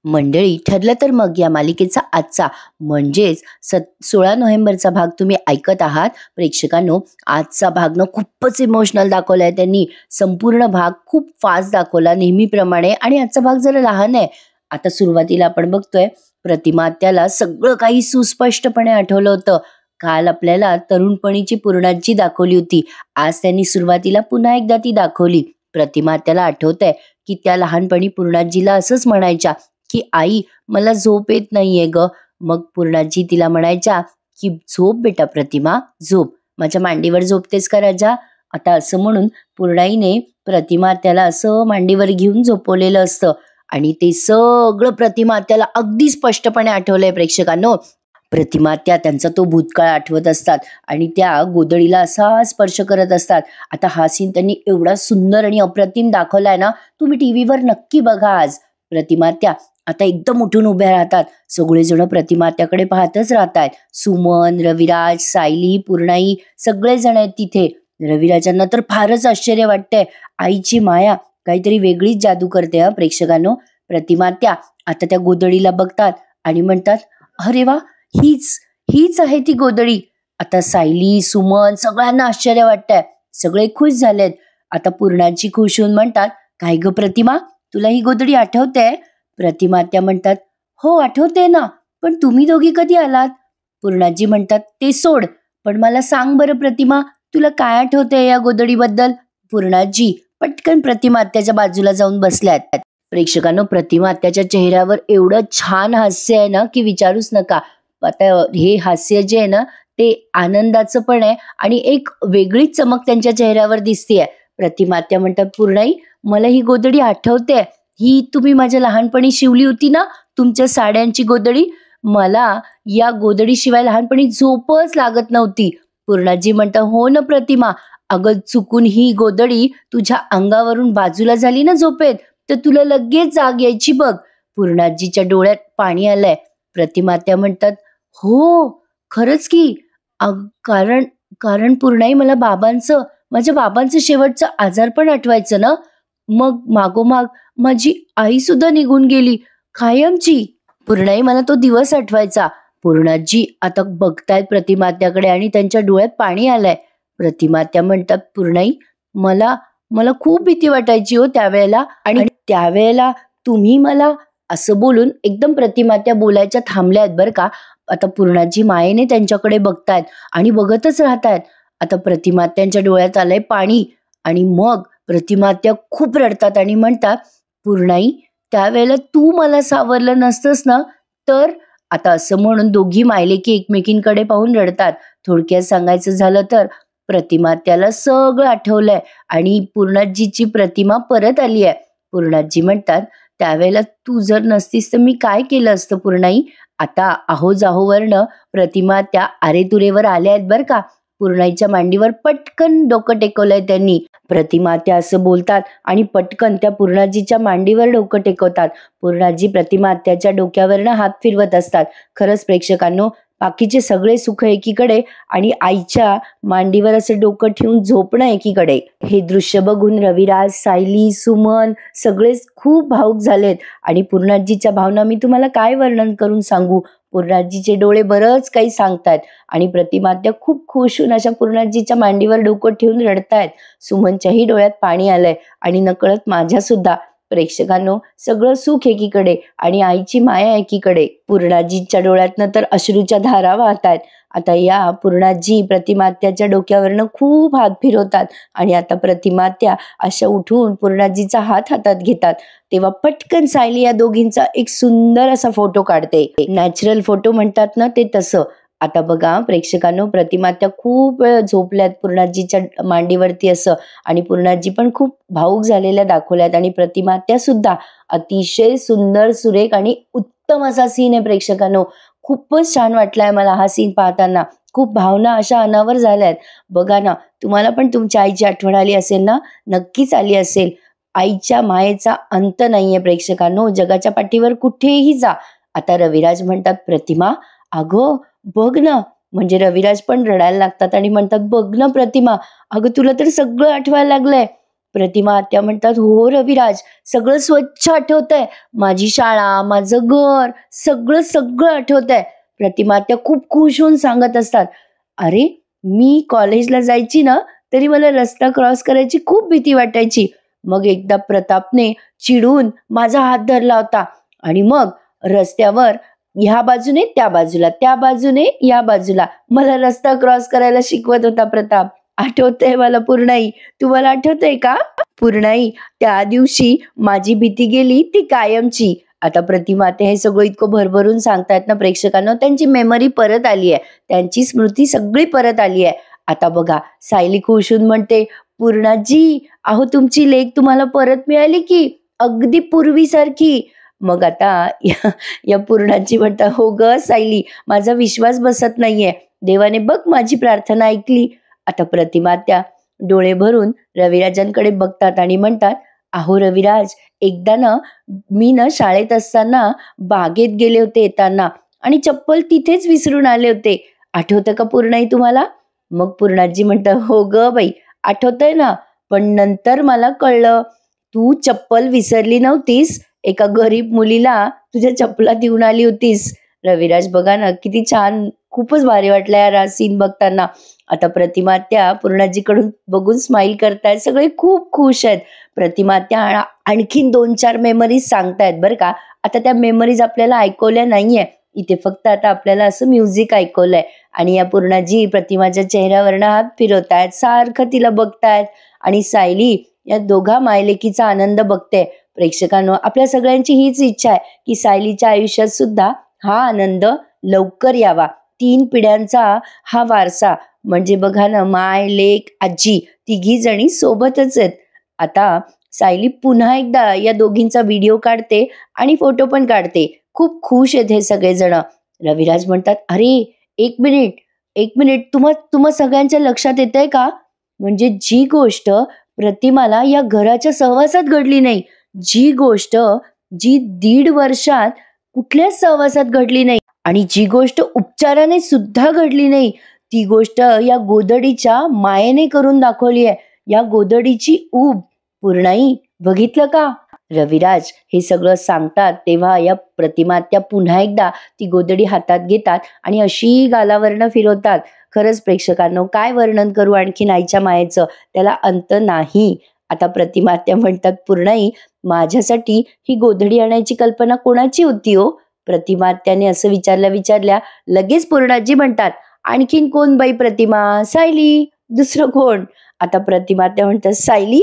मंडळी, ठरलं तर मग या मालिकेचा आजचा म्हणजेच 16 नोव्हेंबरचा भाग तुम्ही ऐकत आहात. प्रेक्षकांनो, आजचा भाग ना खूपच इमोशनल दाखवलाय त्यांनी. संपूर्ण भाग खूप फास्ट दाखवला नेहमीप्रमाणे, आणि आजचा भाग जरा लहान आहे. आता सुरुवातीला आपण बघतोय प्रतिमा त्याला सगळं काही सुस्पष्टपणे आठवलं होतं. काल आपल्याला तरुणपणीची पूर्णाजी दाखवली होती, आज त्यांनी सुरुवातीला पुन्हा एकदा ती दाखवली. प्रतिमा त्याला आठवतंय की त्या लहानपणी पूर्णाजीला असंच म्हणायच्या की आई, मला झोप येत नाहीये ग. मग पूर्णाजी तिला म्हणायच्या की झोप बेटा प्रतिमा, झोप, माझ्या मांडीवर झोपतेस का राजा. आता असं म्हणून पूर्णाईने प्रतिमा त्याला असं मांडीवर घेऊन झोपवलेलं असतं, आणि ते सगळं प्रतिमा त्याला अगदी स्पष्टपणे आठवलंय. प्रेक्षकांनो, प्रतिमा त्यांचा तो भूतकाळ आठवत असतात आणि त्या गोधडीला असा स्पर्श करत असतात. आता हा सीन त्यांनी एवढा सुंदर आणि अप्रतिम दाखवलाय ना, तुम्ही टीव्हीवर नक्की बघा आज. प्रतिमा आता एकदम उठून उभ्या राहतात. सगळेजण प्रतिमात्याकडे पाहतच राहतात. सुमन, रविराज, सायली, पूर्णाई सगळेजण आहेत तिथे. रविराजांना तर फारच आश्चर्य वाटतंय. आईची माया काहीतरी वेगळीच जादू करते. प्रेक्षकांनो, प्रतिमा आता त्या गोधडीला बघतात आणि म्हणतात, अरे वा, हीच आहे ती गोधडी. आता सायली, सुमन सगळ्यांना आश्चर्य वाटतंय. सगळे खुश झालेत. आता पूर्णाची खुश होऊन म्हणतात, काय ग प्रतिमा, तुला ही गोधडी आठवते? प्रतिमा म्हणतात, हो आठवते ना, पण तुम्ही दोघी कधी आलात? पूर्णाजी म्हणतात, ते सोड, पण मला सांग बरं प्रतिमा, तुला काय आठवते या गोधडीबद्दल? पूर्णाजी पटकन प्रतिमा त्याच्या बाजूला जाऊन बसल्यात. प्रेक्षकांनो, प्रतिमा त्याच्या चेहऱ्यावर एवढं छान हास्य आहे ना की विचारूच नका. आता हे हास्य जे आहे ना, ते आनंदाचं पण आहे आणि एक वेगळीच चमक त्यांच्या चेहऱ्यावर दिसतेय. प्रतिमा म्हणतात, पूर्णाई, मला ही गोधडी आठवते. ही तुम्ही माझ्या लहानपणी शिवली होती ना, तुमच्या साड्यांची गोधडी. मला या गोधडी शिवाय लहानपणी झोपच लागत नव्हती. पूर्णाजी म्हणतात, हो ना प्रतिमा, अगं चुकून ही गोधडी तुझ्या अंगावरून बाजूला झाली ना झोपेत, तर तुला लगेच जाग यायची बघ. पूर्णाजीच्या डोळ्यात पाणी आलंय. प्रतिमा म्हणतात, हो खरंच की, कारण पूर्णाई, मला माझ्या बाबांचं शेवटचं आजारपण आठवायचं ना. मग मागोमाग माझी आई सुद्धा निघून गेली, कायमची. पूर्णाई, मला तो दिवस आठवायचा. पूर्णाजी आता बघतायत प्रतिमात्याकडे आणि त्यांच्या डोळ्यात पाणी आलंय. प्रतिमात्या म्हणतात, पूर्णाई, मला खूप भीती वाटायची हो त्यावेळेला, आणि त्यावेळेला तुम्ही मला, असं बोलून एकदम प्रतिमात्या बोलायच्या थांबल्यात बरं का. आता पूर्णाजी मायेने त्यांच्याकडे बघतायत आणि बघतच राहतायत. आता प्रतिमात्यांच्या डोळ्यात आलंय पाणी, आणि मग प्रतिमात्या खूप रडतात आणि म्हणतात, पूर्णाई, त्यावेळेला तू मला सावरलं नसतंस ना तर. आता असं म्हणून दोघी मायलेकी एकमेकींकडे पाहून रडतात. थोडक्यात सांगायचं झालं तर प्रतिमात्याला सगळं आठवलंय आणि पूर्णाजीची प्रतिमा परत आली आहे. पूर्णाजी म्हणतात, त्यावेळेला तू जर नसतीस तर मी काय केलं असतं पूर्णाई. आता आहोजाहोवरनं प्रतिमा आरेतुरेवर आल्या आहेत बरं का. पूर्णाईच्या मांडीवर पटकन डोकं टेकवलंय त्यांनी. प्रतिमा असं बोलतात आणि पटकन त्या पूर्णाजीच्या मांडीवर डोकं टेकवतात. पूर्णाजी प्रतिमा त्याच्या डोक्यावरनं हात फिरवत असतात. खरंच प्रेक्षकांनो, बाकीचे सगळे सुख एकीकडे आणि आईच्या मांडीवर असं डोकं ठेवून झोपणं एकीकडे. हे दृश्य बघून रविराज, सायली, सुमन सगळेच खूप भावुक झालेत. आणि पूर्णाजीच्या भावना मी तुम्हाला काय वर्णन करून सांगू. पूर्णाजीचे डोळे बरंच काही सांगतायत आणि प्रतिमा खूप खुश होऊन अशा पूर्णाजीच्या मांडीवर डोकं ठेवून रडतायत. सुमनच्याही डोळ्यात पाणी आलंय आणि नकळत माझ्या सुद्धा. प्रेक्षकांनो, सगळं सुख एकीकडे आणि आईची माया एकीकडे. पूर्णाजीच्या डोळ्यातनं तर अश्रूच्या धारा वाहतायत. आता या पूर्णाजी प्रतिमात्याच्या डोक्यावरनं खूप हात फिरवतात आणि आता प्रतिमात्या अशा उठून पूर्णाजीचा हात हातात घेतात. तेव्हा पटकन सायली या दोघींचा एक सुंदर असा फोटो काढते. नॅचरल फोटो म्हणतात ना, ते तसं. आता बघा प्रेक्षकांनो, प्रतिमात्या खूप वेळ झोपल्यात पूर्णाजीच्या मांडीवरती असं, आणि पूर्णाजी पण खूप भावुक झालेल्या दाखवल्यात आणि प्रतिमात्या सुद्धा. अतिशय सुंदर, सुरेख आणि उत्तम असा सीन आहे प्रेक्षकांनो. खूपच छान वाटलाय मला हा सीन पाहताना. खूप भावना अशा अनावर झाल्यात. बघा ना, तुम्हाला पण तुमच्या आईची आठवण आली असेल ना, नक्कीच आली असेल. आईच्या मायेचा अंत नाहीये प्रेक्षकांनो, जगाच्या पाठीवर कुठेही जा. आता रविराज म्हणतात, प्रतिमा अगं बघ ना, म्हणजे रविराज पण रडायला लागतात आणि म्हणतात, बघ ना प्रतिमा, अगं तुला तर सगळं आठवायला लागलंय. प्रतिमा आत्या म्हणतात, हो रविराज, सगळं स्वच्छ आठवतंय. माझी शाळा, माझं घर, सगळं सगळं आठवतंय. प्रतिमा आत्या खूप खुश होऊन सांगत असतात, अरे मी कॉलेजला जायची ना, तरी मला रस्ता क्रॉस करायची खूप भीती वाटायची. मग एकदा प्रतापने चिडून माझा हात धरला होता आणि मग रस्त्यावर ह्या बाजूने त्या बाजूला, त्या बाजूने या बाजूला मला रस्ता क्रॉस करायला शिकवत होता प्रताप. आठवतंय मला पूर्णाई. तुम्हाला आठवतंय का? पूर्णाई, त्या दिवशी माझी भीती गेली ती कायमची. आता प्रतिमा ते हे सगळं इतकं भरभरून सांगतायत ना प्रेक्षकांना, त्यांची मेमरी परत आली आहे, त्यांची स्मृती सगळी परत आली आहे. आता बघा, सायली खुश होऊन म्हणते, पूर्णाजी, अहो तुमची लेक तुम्हाला परत मिळाली की अगदी पूर्वीसारखी. मग आता या पूर्णाजी म्हणतात, हो ग सायली, माझा विश्वास बसत नाहीये, देवाने बघ माझी प्रार्थना ऐकली. आता प्रतिमा त्या डोळे भरून रविराजांकडे बघतात आणि म्हणतात, अहो रविराज, एकदा ना मी ना शाळेत असताना बागेत गेले होते येताना आणि चप्पल तिथेच विसरून आले होते. आठवतं का पूर्णाई तुम्हाला? मग पूर्णाजी म्हणतात, हो ग बाई, आठवतंय ना, पण नंतर मला कळलं तू चप्पल विसरली नव्हतीस, एका गरीब मुलीला तुझ्या चप्पला देऊन आली होतीस. रविराज बघा ना, किती छान, खूपच भारी वाटलं यार हा सीन बघताना. आता प्रतिमा त्या पूर्णाजीकडून बघून स्माईल करतायत, सगळे खूप खुश आहेत. प्रतिमा त्या आणखीन 2-4 मेमरीज सांगतायत बरं का. आता त्या मेमरीज आपल्याला ऐकवल्या नाहीये इथे, फक्त आता आपल्याला असं म्युझिक ऐकवलंय आणि या पूर्णाजी प्रतिमाच्या चेहऱ्यावरनं हात फिरवतायत, सारखं तिला बघतायत आणि सायली या दोघा मायलेकीचा आनंद बघते. प्रेक्षकांनो, आपल्या सगळ्यांची हीच इच्छा आहे की सायलीच्या आयुष्यात सुद्धा हा आनंद लवकर यावा. 3 पिढ्यांचा हा वारसा, म्हणजे बघा ना, माय, लेक, आजी तिघी जणी सोबतच आहेत. आता सायली पुन्हा एकदा या दोघींचा व्हिडिओ काढते आणि फोटो पण काढते. खूप खुश आहेत हे सगळेजण. रविराज म्हणतात, अरे एक मिनिट, एक मिनिट, तुम्हा सगळ्यांच्या लक्षात येत आहे का? म्हणजे जी गोष्ट प्रतिमाला या घराच्या सहवासात घडली नाही, जी गोष्ट जी 1.5 वर्षात कुठल्याच सहवासात घडली नाही आणि जी गोष्ट उपचाराने सुद्धा घडली नाही, ती गोष्ट या गोधडीच्या मायेने करून दाखवली आहे. या गोधडीची ऊब. पूर्णाई, बघितलं का? रविराज हे सगळं सांगतात तेव्हा या प्रतिमा त्या पुन्हा एकदा ती गोधडी हातात घेतात आणि अशी गालावरनं फिरवतात. खरंच प्रेक्षकांनो, काय वर्णन करू आणखीन आईच्या मायेचं, त्याला अंत नाही. आता प्रतिमा त्या म्हणतात, पूर्णाई, माझ्यासाठी ही गोधडी आणायची कल्पना कोणाची होती हो? प्रतिमा त्याने असं विचारल्या लगेच पूर्णाजी म्हणतात, आणखीन कोण बाई प्रतिमा? सायली, दुसरं कोण? आता प्रतिमा त्या म्हणतात, सायली.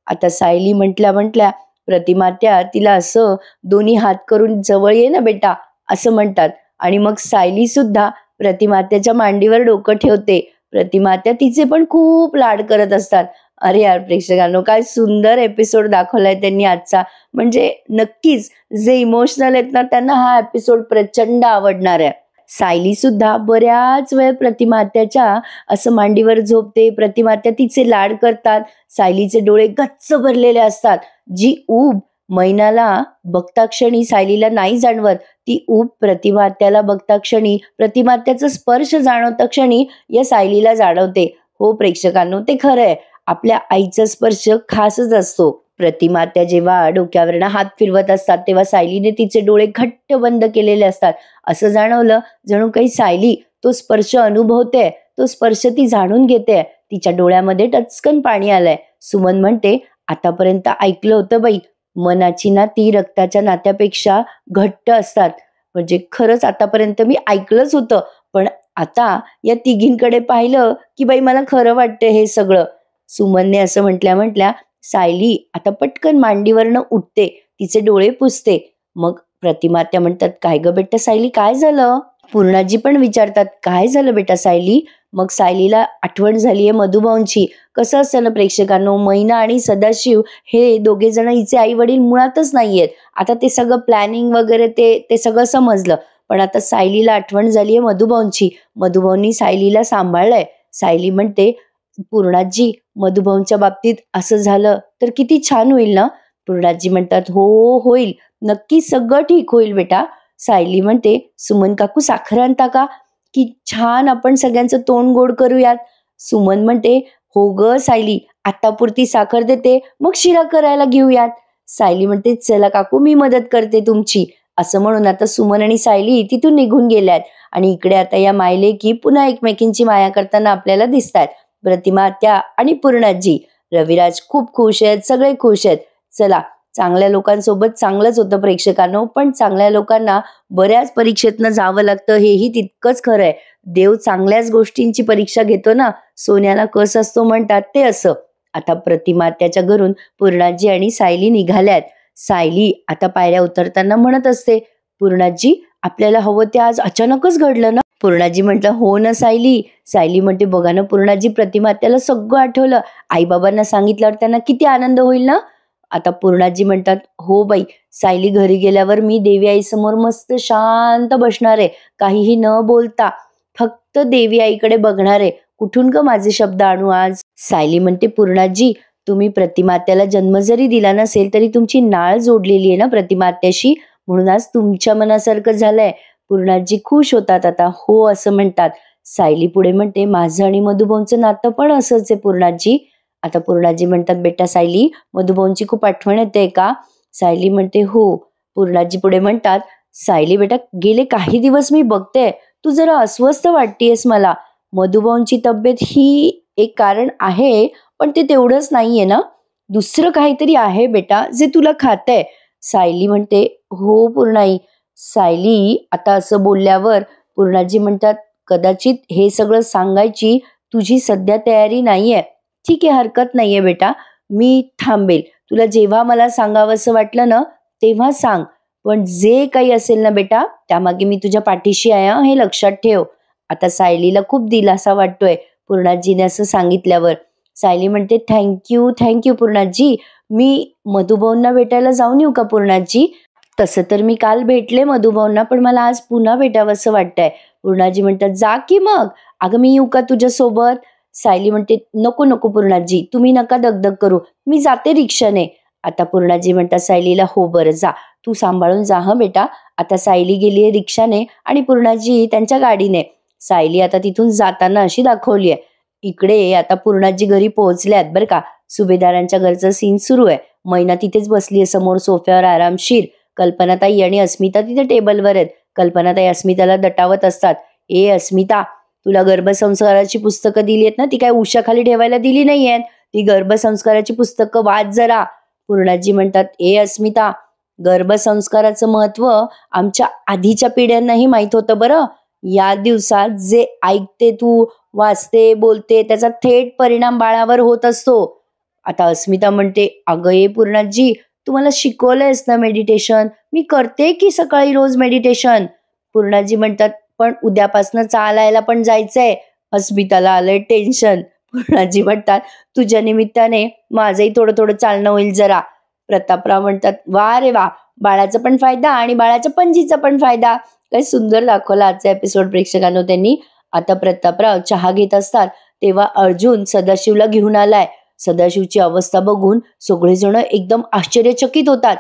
आता सायली म्हटल्या प्रतिमा त्या तिला असं दोन्ही हात करून, जवळ ये ना बेटा, असं म्हणतात आणि मग सायली सुद्धा प्रतिमात्याच्या मांडीवर डोकं ठेवते. प्रतिमात्या तिचे पण खूप लाड करत असतात. अरे यार प्रेक्षकांनो, काय सुंदर एपिसोड दाखवलाय त्यांनी आजचा. म्हणजे नक्कीच जे इमोशनल आहेत ना, त्यांना हा एपिसोड प्रचंड आवडणार आहे. सायली सुद्धा बऱ्याच वेळ प्रतिमात्याच्या असं मांडीवर झोपते. प्रतिमात्या तिचे लाड करतात. सायलीचे डोळे गच्च भरलेले असतात. जी ऊब मैनाला बघता क्षणी सायलीला नाही जाणवत, ती ऊब प्रतिमात्याला बघता क्षणी, प्रतिमात्याचा स्पर्श जाणवता क्षणी या सायलीला जाणवते. हो प्रेक्षकांनो, ते खरं आहे, आपल्या आईचा स्पर्श खासच असतो. प्रतिमात्या जेव्हा डोक्यावरनं हात फिरवत असतात तेव्हा सायलीने तिचे डोळे घट्ट बंद केलेले असतात. असं जाणवलं जणू काही सायली तो स्पर्श अनुभवते, तो स्पर्श ती जाणून घेते. तिच्या डोळ्यामध्ये टचकन पाणी आलंय. सुमन म्हणते, आतापर्यंत ऐकलं होतं बाई, मनाची नाती रक्ताच्या नात्यापेक्षा घट्ट असतात. म्हणजे खरंच आतापर्यंत मी ऐकलंच होतं, पण आता या तिघींकडे पाहिलं की बाई मला खरं वाटतं हे सगळं. सुमनने असं म्हटल्या सायली आता पटकन मांडीवरनं उठते, तिचे डोळे पुसते. मग प्रतिमात्या म्हणतात, काय ग बेटा सायली, काय झालं? पूर्णाजी पण विचारतात, काय झालं बेटा सायली? मग सायलीला आठवण झालीये मधुभाऊंची. कसं असतं ना प्रेक्षकांनो, मैना आणि सदाशिव हे दोघे जण हिचे आई वडील मुळातच नाहीयेत. आता ते सगळं प्लॅनिंग वगैरे ते सगळं समजलं, पण आता सायलीला आठवण झालीये मधुभाऊंची. मधुभाऊंनी सायलीला सांभाळलंय. सायली म्हणते, पूर्णाजी, मधुभाऊंच्या बाबतीत असं झालं तर किती छान होईल ना? पूर्णाजी म्हणतात, हो होईल, नक्की सगळं ठीक होईल बेटा. सायली म्हणते, सुमन काकू साखर आणता का? की छान आपण सगळ्यांचं तोंड गोड करूयात. सुमन म्हणते, हो ग सायली, आतापुरती साखर देते, मग शिरा करायला घेऊयात. सायली म्हणते चला काकू मी मदत करते तुमची. असं म्हणून आता सुमन आणि सायली तिथून निघून गेल्यात. आणि इकडे आता या मायलेकी पुन्हा एकमेकींची माया करताना आपल्याला दिसतात. प्रतिमा आत्या आणि पूर्णाजी. रविराज खूप खुश आहेत, सगळे खुश आहेत. चला, चांगल्या लोकांसोबत चांगलंच होतं प्रेक्षकांनो, पण चांगल्या लोकांना बऱ्याच परीक्षेतनं जावं लागतं हेही तितकंच खरं आहे. देव चांगल्याच गोष्टींची परीक्षा घेतो ना, सोन्याला कस असतो म्हणतात ते असं. आता प्रतिमा त्याच्या घरून पूर्णाजी आणि सायली निघाल्यात. सायली आता पायऱ्या उतरताना म्हणत असते, पूर्णाजी आपल्याला हवं ते आज अचानकच घडलं ना. पूर्णाजी म्हटलं हो ना सायली. सायली म्हणते बघा ना पूर्णाजी, प्रतिमा त्याला सगळं आठवलं. आईबाबांना सांगितल्यावर त्यांना किती आनंद होईल ना. आता पूर्णाजी म्हणतात हो बाई, सायली घरी गेल्यावर मी देवी आईसमोर मस्त शांत बसणार आहे, काहीही न बोलता फक्त देवी आईकडे बघणार आहे. कुठून ग माझे शब्द आणू आज. सायली म्हणते पूर्णाजी, तुम्ही प्रतिमात्याला जन्म जरी दिला नसेल तरी तुमची नाळ जोडलेली आहे ना प्रतिमात्याशी, म्हणून आज तुमच्या मनासारखं झालंय. पूर्णाजी खुश होतात आता. हो असं म्हणतात. सायली पुढे म्हणते माझं आणि मधुभाऊंचं नातं पण असंच आहे पूर्णाजी. आता पूर्णाजी म्हणतात बेटा सायली, मधुभाऊंची खूप आठवण येते का. सायली म्हणते हो. पूर्णाजी पुढे म्हणतात सायली बेटा, गेले काही दिवस मी बघते तू जरा अस्वस्थ वाटतेस मला. मधुभाऊंची तब्येत ही एक कारण आहे, पण ते तेवढंच नाहीये ना, दुसरं काहीतरी आहे बेटा जे तुला खातंय. सायली म्हणते हो पूर्णाई. सायली आता असं बोलल्यावर पूर्णाजी म्हणतात कदाचित हे सगळं सांगायची तुझी सध्या तयारी नाहीये. ठीक आहे, हरकत नाहीये बेटा, मी थांबेल. तुला जेव्हा मला सांगावंसं वाटलं ना तेव्हा सांग, पण जे काही असेल ना बेटा त्यामागे मी तुझ्या पाठीशी आहे हे लक्षात ठेव. आता सायलीला खूप दिलासा वाटतोय पूर्णाजीने असं सांगितल्यावर. सायली म्हणते थँक्यू पूर्णाजी. मी मधुभाऊंना भेटायला जाऊन येऊ का पूर्णाजी. तसं तर मी काल भेटले मधुभाऊंना, पण मला आज पुन्हा भेटावं असं वाटतंय. पूर्णाजी म्हणतात जा की मग. अगं मी येऊ का तुझ्यासोबत. सायली म्हणते नको नको पूर्णाजी, तुम्ही नका दगदग करू, मी जाते रिक्षाने. आता पूर्णाजी म्हणतात सायलीला हो बरं जा, तू सांभाळून जा हं बेटा. आता सायली गेली आहे रिक्षाने आणि पूर्णाजी त्यांच्या गाडीने. सायली आता तिथून जाताना अशी दाखवली आहे. इकडे आता पूर्णाजी घरी पोहोचल्यात बरं का. सुभेदारांच्या घरचं सीन सुरू आहे. मैना तिथेच बसली आहे समोर सोफ्यावर आरामशीर. कल्पनाताई आणि अस्मिता तिथे टेबलवर आहेत. कल्पनाताई अस्मिताला दटावत असतात. ए अस्मिता, तुला गर्भसंस्काराची पुस्तकं दिली आहेत ना, ती काय उशाखाली ठेवायला दिली नाहीयेत, ती गर्भसंस्काराची पुस्तकं वाच जरा. पूर्णाजी म्हणतात ए अस्मिता, गर्भसंस्काराचं महत्व आमच्या आधीच्या पिढ्यांनाही माहित होतं बरं. या दिवसात जे ऐकते तू, वाचते, बोलते, त्याचा थेट परिणाम बाळावर होत असतो. आता अस्मिता म्हणते अगं ये पूर्णाजी, तू मला शिकवलंयस ना मेडिटेशन, मी करते की सकाळी रोज मेडिटेशन. पूर्णाजी म्हणतात पण उद्यापासून चालायला पण जायचंय. अस्मिताला आलंय टेन्शन. पूर्णाजी म्हणतात तुझ्या निमित्ताने माझंही थोडं थोडं चालणं होईल जरा. प्रतापराव म्हणतात वा रे वा, बाळाचा पण फायदा आणि बाळाच्या पणजीचा पण फायदा. काय सुंदर दाखवला आजचा एपिसोड प्रेक्षकांनो त्यांनी. आता प्रतापराव चहा घेत असतात तेव्हा अर्जुन सदाशिवला घेऊन आलाय. सदाशिवची अवस्था बघून सगळेजण एकदम आश्चर्यचकित होतात.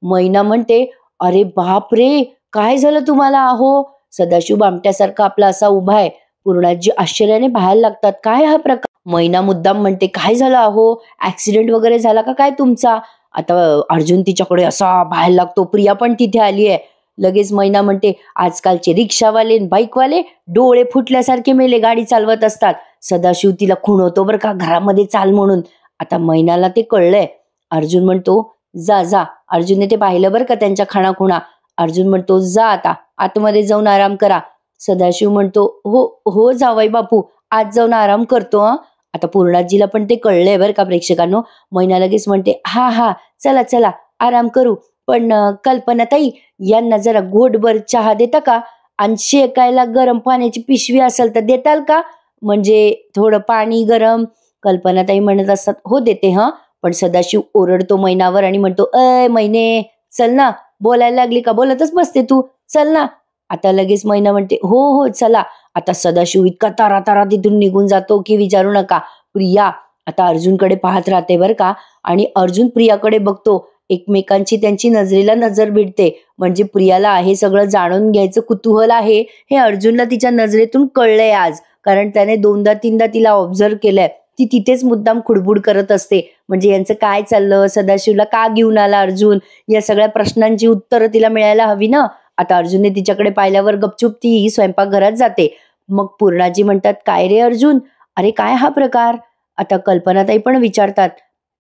मैना म्हणते अरे बाप रे, काय झालं तुम्हाला अहो. सदाशिव बामट्यासारखा आपला असा उभा आहे. पूर्णाजी आश्चर्याने पाहायला लागतात काय हा प्रकार. मैना मुद्दाम म्हणते काय झालं अहो, ऍक्सिडेंट वगैरे झाला का काय तुमचा. आता अर्जुन तिच्याकडे असा पाहायला लागतो. प्रिया पण तिथे आली आहे. लगेच मैना म्हणते आजकालचे रिक्षावाले बाईकवाले डोळे फुटल्यासारखे मेले गाडी चालवत असतात. सदाशिव तिला खुणवतो बरं का घरामध्ये चाल म्हणून. आता मैनाला ते कळलंय. अर्जुन म्हणतो जा जा. अर्जुनने ते पाहिलं बरं का त्यांच्या खाणाखुणा. अर्जुन म्हणतो जा आता आतमध्ये जाऊन आराम करा. सदाशिव म्हणतो हो हो जावाई बापू, आज जाऊन आराम करतो हा. आता पूर्णाजीला पण ते कळलंय बरं का प्रेक्षकांनो. मैना लगेच म्हणते हा हा चला चला आराम करू, पण कल्पनाताई यांना जरा घोटभर चहा देता का, आणि शेकायला गरम पाण्याची पिशवी असेल तर देताल का, म्हणजे थोडं पाणी गरम. कल्पनाताई म्हणत असतात हो देते हा. पण सदाशिव ओरडतो मैनावर आणि म्हणतो अय मैने चल ना, बोलायला लागली का बोलतच बसते तू, चल ना. आता लगेच मैना म्हणते हो हो चला. आता सदाशिव इतका तारा तारा तिथून निघून जातो की विचारू नका. प्रिया आता अर्जुनकडे पाहत राहते बरं का, आणि अर्जुन प्रियाकडे बघतो. एकमेकांची त्यांची नजरेला नजर भिडते. म्हणजे प्रियाला हे सगळं जाणून घ्यायचं कुतूहल आहे हे अर्जुनला तिच्या नजरेतून कळलंय आज, कारण त्याने 2दा 3दा तिला ऑब्झर्व केलंय. ती तिथेच मुद्दाम खुडबुड करत असते. म्हणजे यांचं काय चाललं, सदाशिवला का घेऊन आला अर्जुन, या सगळ्या प्रश्नांची उत्तरं तिला मिळायला हवी ना. आता अर्जुनने तिच्याकडे पाहिल्यावर गपचूप ती स्वयंपाकघरात जाते. मग पूर्णाजी म्हणतात, काय रे अर्जुन, अरे काय हा प्रकार. आता कल्पनाताई पण विचारतात.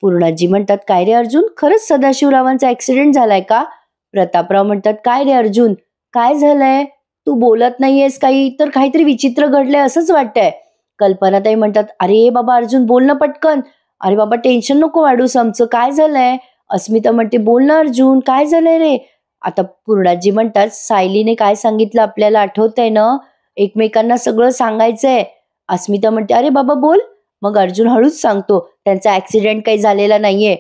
पूर्णाजी म्हणतात, काय रे अर्जुन, खरंच सदाशिवरावांचा ऍक्सिडेंट झालाय का. प्रतापराव म्हणतात, काय रे अर्जुन, काय झालंय, तू बोलत नाहीयेस काही, तर काहीतरी विचित्र घडलंय असंच वाटतंय. कल्पनाताई म्हणतात, अरे बाबा अर्जुन बोल ना पटकन, अरे बाबा टेन्शन नको वाढूस आमचं, काय झालंय. अस्मिता म्हणते, बोल ना अर्जुन, काय झालंय रे. आता पूर्णाजी म्हणतात, सायलीने काय सांगितलं आपल्याला आठवतंय ना, एकमेकांना सगळं सांगायचंय. अस्मिता म्हणते, अरे बाबा बोल. मग अर्जुन हळूच सांगतो, त्यांचा ऍक्सिडेंट काही झालेला नाहीये.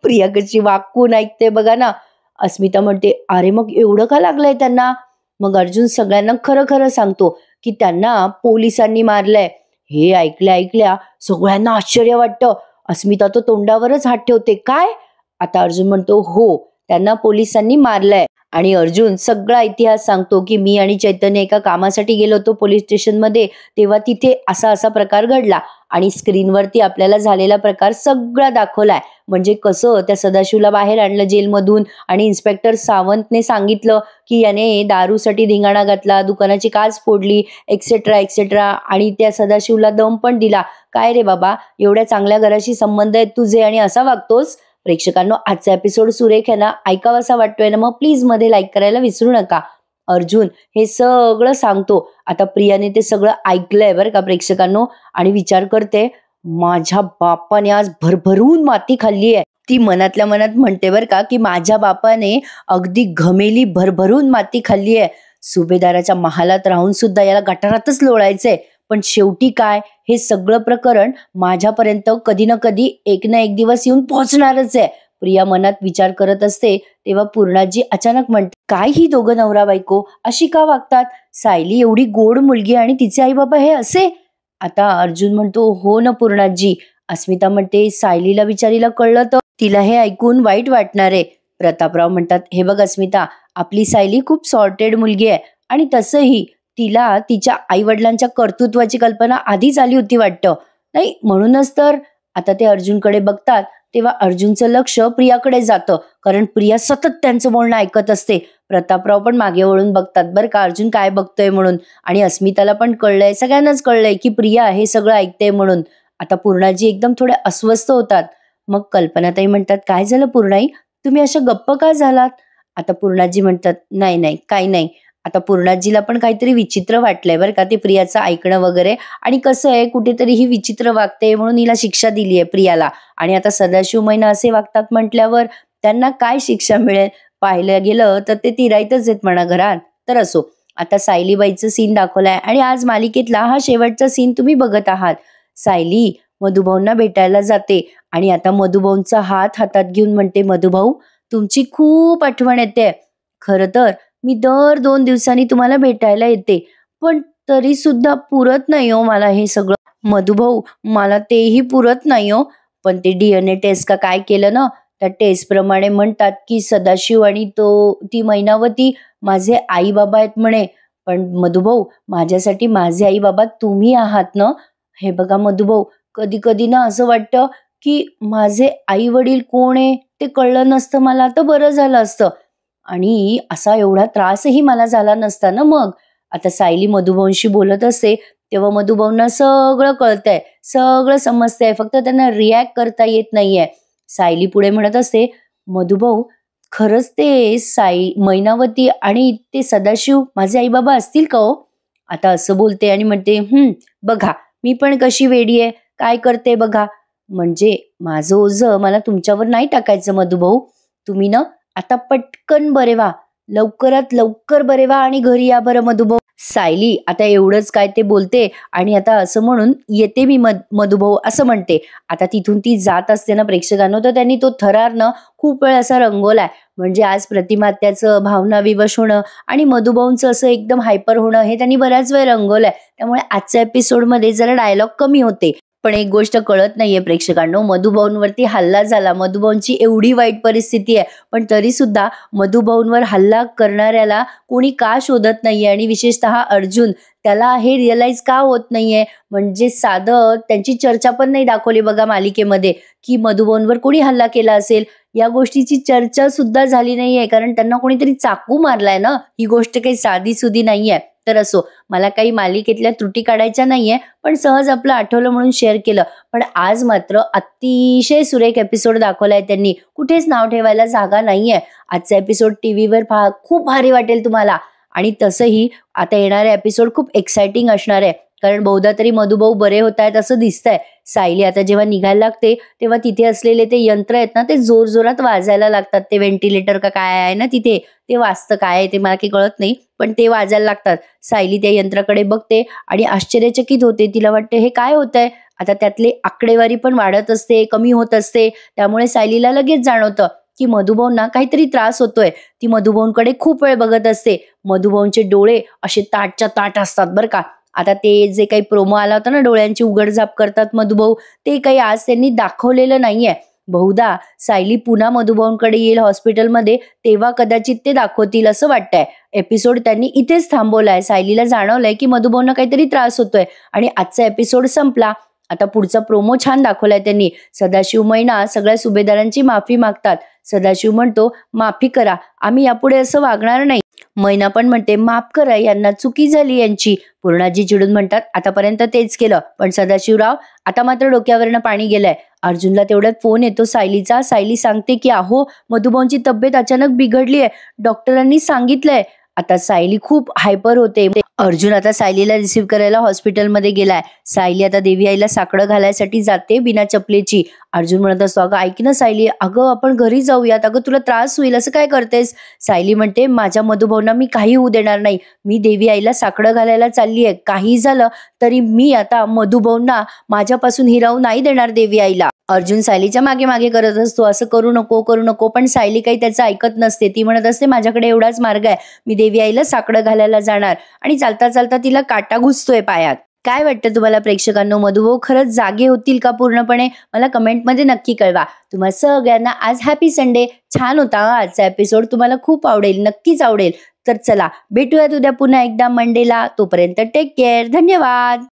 प्रिया कशी वाकून ऐकते बघा ना. अस्मिता म्हणते, अरे मग एवढं का लागलंय त्यांना. मग अर्जुन सगळ्यांना खरं खरं सांगतो की त्यांना पोलिसांनी मारलंय. हे ऐकल्या सगळ्यांना आश्चर्य वाटतं. अस्मिता तो तोंडावरच हात ठेवते. काय. आता अर्जुन म्हणतो, हो त्यांना पोलिसांनी मारलंय. आणि अर्जुन सगळा इतिहास सांगतो की मी आणि चैतन्य एका कामासाठी गेलो होतो पोलीस स्टेशनमध्ये, तेव्हा तिथे असा असा प्रकार घडला आणि स्क्रीनवरती आपल्याला झालेला प्रकार सगळा दाखवलाय. म्हणजे कसं त्या सदाशिवला बाहेर आणलं जेलमधून आणि इन्स्पेक्टर सावंतने सांगितलं की याने दारूसाठी धिंगाणा घातला, दुकानाची काच फोडली, एक्सेट्रा एक्सेट्रा, आणि त्या सदाशिवला दम पण दिला. काय रे बाबा, एवढ्या चांगल्या घराशी संबंध आहेत तुझे आणि असा वागतोस. प्रेक्षकांनो, आजचा एपिसोड सुरेख आहे ना, ऐकावासा वाटतोय ना, मग प्लीज मध्ये लाईक करायला विसरू नका. अर्जुन हे सगळं सांगतो. आता प्रियाने ते सगळं ऐकलंय बरं का प्रेक्षकांनो, आणि विचार करते, माझ्या बापाने आज भरभरून माती खाल्ली आहे. ती मनातल्या मनात म्हणते बरं का की माझ्या बापाने अगदी घमेली भरभरून माती खाल्ली आहे. सुभेदाराच्या महालात राहून सुद्धा याला गटारातच लोळायचंय. पण शेवटी काय, हे सगळं प्रकरण माझ्यापर्यंत कधी ना कधी एक ना एक दिवस येऊन पोहोचणारच आहे. प्रिया मनात विचार करत असते तेव्हा पूर्णाजी अचानक म्हणते, काय ही दोघं नवरा बायको अशी का वागतात. सायली एवढी गोड मुलगी आणि तिचे आई बाबा हे असे. आता अर्जुन म्हणतो, हो ना पूर्णाजी. अस्मिता म्हणते, सायलीला बिचारीला कळलं तर तिला हे ऐकून वाईट वाटणार आहे. प्रतापराव म्हणतात, हे बघ अस्मिता, आपली सायली खूप सॉर्टेड मुलगी आहे आणि तसंही तिला तिच्या आई वडिलांच्या कर्तृत्वाची कल्पना आधीच आली होती वाटतं. नाही म्हणूनच तर. आता ते अर्जुनकडे बघतात तेव्हा अर्जुनचं लक्ष प्रियाकडे जातं, कारण प्रिया सतत त्यांचं बोलणं ऐकत असते. प्रतापराव पण मागे वळून बघतात बरं का अर्जुन काय बघतोय म्हणून, आणि अस्मिताला पण कळलंय, सगळ्यांनाच कळलंय की प्रिया हे सगळं ऐकते म्हणून. आता पूर्णाजी एकदम थोडे अस्वस्थ होतात. मग कल्पनाताई म्हणतात, काय झालं पूर्णाई, तुम्ही अशा गप्प का झालात. आता पूर्णाजी म्हणतात, नाही नाही काही नाही. आता पूर्णाजीला पण काहीतरी विचित्र वाटलंय बरं का ते प्रियाचं ऐकणं वगैरे, आणि कसं आहे कुठेतरी ही विचित्र वागते म्हणून हिला शिक्षा दिली आहे प्रियाला, आणि आता सदाशिव मैना असे वागतात म्हटल्यावर त्यांना काय शिक्षा मिळेल. पाहिलं गेलं तर ते तिराईतच आहेत म्हणा घरात. तर असो, आता सायलीबाईचं सीन दाखवलाय आणि आज मालिकेतला हा शेवटचा सीन तुम्ही बघत आहात. सायली मधुभाऊंना भेटायला जाते आणि आता मधुभाऊंचा हात हातात घेऊन म्हणते, मधुभाऊ तुमची खूप आठवण येते. खरं तर मी दर 2 दिवसांनी तुम्हाला भेटायला येते, पण तरी सुद्धा पुरत नाही हो मला हे सगळं. मधुभाऊ मला तेही पुरत नाही हो. पण ते DNA टेस्ट का काय केलं ना, त्या टेस्ट प्रमाणे म्हणतात की सदाशिव आणि ती मैनावती माझे आई बाबा आहेत म्हणे. पण मधुभाऊ माझ्यासाठी माझे आई बाबा तुम्ही आहात ना. हे बघा मधुभाऊ, कधी कधी ना असं वाटतं की माझे आई वडील कोण आहे ते कळलं नसतं मला तर बरं झालं असतं, आणि असा एवढा त्रासही मला झाला नसता ना मग. आता सायली मधुभाऊंशी बोलत असते तेव्हा मधुभाऊंना सगळं कळतंय, सगळं समजतंय, फक्त त्यांना रिॲक्ट करता येत नाहीये. सायली पुढे म्हणत असते, मधुभाऊ खरंच ते मैनावती आणि ते सदाशिव माझे आई बाबा असतील का हो. आता असं बोलते आणि म्हणते, बघा मी पण कशी वेडी आहे, काय करते बघा. म्हणजे माझं ओझं मला तुमच्यावर नाही टाकायचं मधुभाऊ. तुम्ही ना आता पटकन बरे व्हा, लवकरात लवकर बरे व्हा आणि घरी या बरं मधुभाऊ. सायली आता एवढंच काय ते बोलते आणि आता असं म्हणून येते मी मधुभाऊ असं म्हणते. आता तिथून ती जात असते ना प्रेक्षकांनो, तर त्यांनी तो थरार ना खूप वेळ असा रंगवलाय. म्हणजे आज प्रतिमात्याचं भावना विवश होणं आणि मधुभाऊंचं असं एकदम हायपर होणं हे त्यांनी बऱ्याच वेळ रंगवलंय. त्यामुळे आजच्या एपिसोडमध्ये जरा डायलॉग कमी होते, पण एक गोष्ट कळत नाहीये प्रेक्षकांनो, मधुभाऊंवरती हल्ला झाला, मधुभाऊंची एवढी वाईट परिस्थिती आहे, पण तरी सुद्धा मधुभाऊंवर हल्ला करणाऱ्याला कोणी का शोधत नाहीये आणि विशेषतः अर्जुन त्याला हे रिअलाइज का होत नाहीये. म्हणजे साधं त्यांची चर्चा पण नाही दाखवली बघा मालिकेमध्ये की मधुभाऊंवर कोणी हल्ला केला असेल. या गोष्टीची चर्चा सुद्धा झाली नाहीये, कारण त्यांना कोणीतरी चाकू मारलाय ना. ही गोष्ट काही साधी सुधी नाहीये. तर असो, मला काही मालिकेतल्या त्रुटी काढायच्या नाहीये, पण सहज आपलं आठवलं म्हणून शेअर केलं. पण आज मात्र अतिशय सुरेख एपिसोड दाखवलाय त्यांनी, कुठेच नाव ठेवायला जागा नाहीये. आजचा एपिसोड टीव्हीवर पहा, खूप भारी वाटेल तुम्हाला. आणि तसंही आता येणारे एपिसोड खूप एक्साइटिंग असणार आहे, कारण बहुधा तरी मधुभाऊ बरे होत आहेत असं दिसतंय. सायली आता जेव्हा निघायला लागते तेव्हा तिथे असलेले ते यंत्र आहेत ना, ते जोर जोरात वाजायला लागतात. ते व्हेंटिलेटर का काय आहे ना तिथे, ते वाजतं काय आहे ते मला काही कळत नाही, पण ते वाजायला लागतात. सायली त्या यंत्राकडे बघते आणि आश्चर्यचकित होते. तिला वाटते हे काय होतंय. आता त्यातली आकडेवारी पण वाढत असते, कमी होत असते. त्यामुळे सायलीला लगेच जाणवतं की मधुभाऊंना काहीतरी त्रास होतोय. ती मधुभाऊंकडे खूप वेळ बघत असते. मधुभाऊंचे डोळे असे ताटच्या ताट असतात बरं का. आता ते जे काही प्रोमो आला होता ना, डोळ्यांची उघडझाप करतात मधुभाऊ, ते काही आज त्यांनी दाखवलेलं नाहीये. बहुधा सायली पुन्हा मधुभाऊंकडे येईल हॉस्पिटलमध्ये, तेव्हा कदाचित ते दाखवतील असं वाटतंय. एपिसोड त्यांनी इथेच थांबवलाय. सायलीला जाणवलंय की मधुभाऊंना काहीतरी त्रास होतोय आणि आजचा एपिसोड संपला. आता पुढचा प्रोमो छान दाखवलाय त्यांनी. सदाशिव मैना सगळ्या सुभेदारांची माफी मागतात. सदाशिव म्हणतो, माफी करा, आम्ही यापुढे असं वागणार नाही. मैना पण म्हणते, माफ करा, यांना चुकी झाली यांची. पूर्णाजी चिडून म्हणतात, आतापर्यंत तेच केलं, पण सदाशिवराव आता मात्र डोक्यावरनं पाणी गेलंय. अर्जुनला तेवढ्यात फोन येतो सायलीचा. सायली सांगते की अहो मधुभाऊंची तब्येत अचानक बिघडली आहे, डॉक्टरांनी सांगितलंय. आता सायली खूप हायपर होते. अर्जुन आता सायलीला रिसीव्ह करायला हॉस्पिटलमध्ये गेलाय. सायली आता देवी आईला साकडं घालायसाठी जाते बिना चपलेची. अर्जुन म्हणत असतो, अगं ऐक ना सायली, अगं आपण घरी जाऊयात, अगं तुला त्रास होईल, असं काय करतेस. सायली म्हणते, माझ्या मधुभाऊंना मी काही होऊ देणार नाही. मी देवी आईला साकडं घालायला चालली आहे. काही झालं तरी मी आता मधुभाऊंना माझ्यापासून हिरावू नाही देणार देवी आईला. अर्जुन सायलीच्या मागे मागे करत असतो, असं करू नको करू नको, पण सायली काही त्याचं ऐकत नसते. ती म्हणत असते, माझ्याकडे एवढाच मार्ग आहे, मी देवी आईला साकडं घालायला जाणार. आणि चालता चालता तिला काटा घुसतोय पायात. काय वाटतं तुम्हाला प्रेक्षकांनो, मधुभाऊ खरंच जागे होतील का पूर्णपणे? मला कमेंटमध्ये नक्की कळवा. तुम्हा सगळ्यांना आज हॅपी संडे. छान होता आजचा एपिसोड, तुम्हाला खूप आवडेल, नक्कीच आवडेल. तर चला भेटूयात उद्या पुन्हा एकदा मंडेला. तोपर्यंत टेक केअर. धन्यवाद.